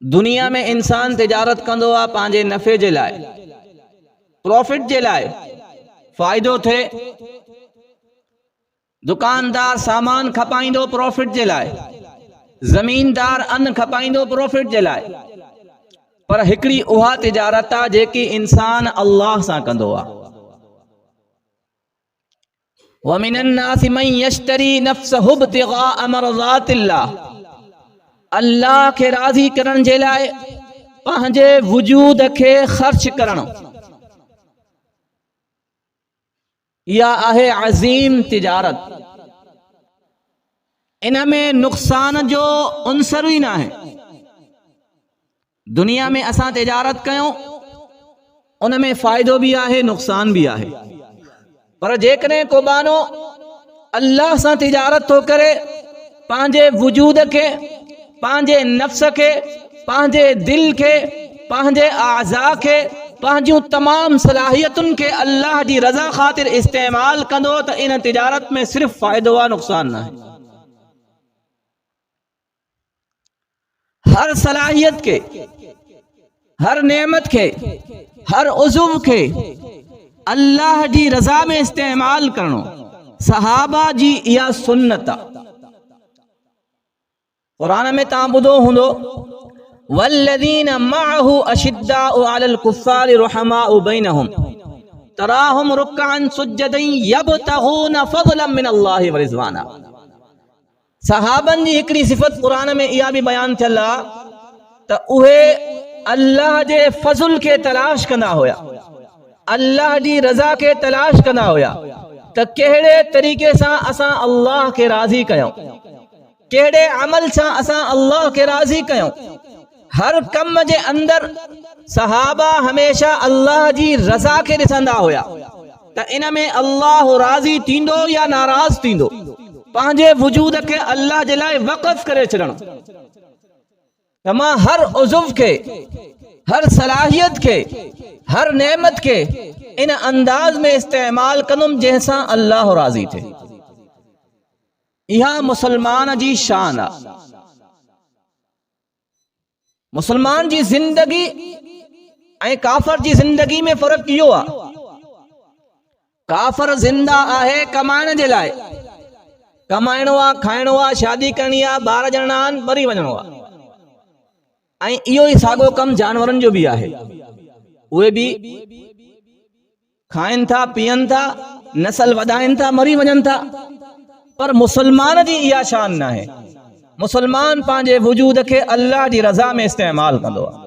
दुनिया में इंसान तिजारत कंदो आ पांजे नफ़े जे लाए, प्रॉफिट जे लाए, फ़ाइदो थे। दुकानदार सामान खपाइंदो प्रॉफिट जे लाए, ज़मीनदार अन्न खपाइंदो प्रॉफिट जे लाए। पर हिकड़ी उहा तिजारत आ जेकी इंसान अल्लाह सां कंदो आ। वमिनन नासि मन यश्तरी नफ्सहु इब्तिग़ाअ मरज़ातिल्लाह, अल्लाह के राज़ी करण जे लाए पंहिंजे वजूद के ख़र्च करण, या आहे अज़ीम तिजारत। इनमें नुक़सान जो उनसर ही ना है। दुनिया में असां तिजारत कयूं, उनमें फ़ाइदो भी आहे, नुक़सान भी आहे। पर जेकॾहिं को बानो अल्लाह सां तिजारत तो करे, पंहिंजे वजूद के, पंहिंजे नफ्स के, पंहिंजे दिल के, पंहिंजे आज़ा के, पंहिंजूं तमाम सलाहियतुन के अल्लाह जी रज़ा ख़ातिर इस्तेमाल कंदो त इन तिजारत में सिर्फ फ़ाइदो आ, नुक़सान ना है। हर सलाहियत के, हर नेमत के, हर उज़्व के अल्लाह जी रज़ा में इस्तेमाल करणो सहाबा जी इहा सुन्नत आ। कुरान में तव्हां ॿुधो हूंदो, वल्लज़ीन मअहु अशिद्दाउ अलल कुफ़्फ़ारि रुहमाउ बैनहुम तराहुम रुक्अन सुज्जदन यब्तगून फ़ज़लन मिनल्लाहि व रिज़वाना। सहाबन जी हिकड़ी सिफ़त कुरान में इहा भी बयान थियल आ त उहे अल्लाह जे फज़ल के तलाश कंदा हुया, अल्लाह जी रज़ा के तलाश कंदा हुया त कहिड़े तरीक़े सां असां अल्लाह के राज़ी कयूं, कहिड़े अमल सां असां अल्लाह के राज़ी कयूं। हर कम जे अंदर सहाबा हमेशा अल्लाह जी रज़ा के ॾिसंदा हुया त इन में अल्लाह राज़ी थींदो या नाराज़ थींदो। पंहिंजे वजूद के अल्लाह जे लाइ वक़फ़ करे छॾणु त मां हर उज़्व के, हर सलाहियत के, हर नेमत के इन अंदाज में इस्तेमाल कंदुमि जंहिंसां अल्लाह राज़ी थे। इहा मुसलमान जी शान आ। मुसलमान जी जिंदगी ऐं काफ़र जी जिंदगी में फ़र्क़ इहो आ, काफ़र जिंदा आहे कमाइण जे लाइ, कमाइणो आ, खाइणो आ, शादी करणी आ, ॿार ॼणा आहिनि, मरी वञणो आ। ऐं इहो ई साॻियो कमु जानवरनि जो भी आहे। उहे भी खाइनि था, पीअनि था, नस्ल वधाइनि था, मरी वञनि था। पर मुसलमान जी इहा शान न आहे। मुसलमान पंहिंजे वजूद के अल्लाह जी रज़ा में इस्तेमाल कंदो आहे।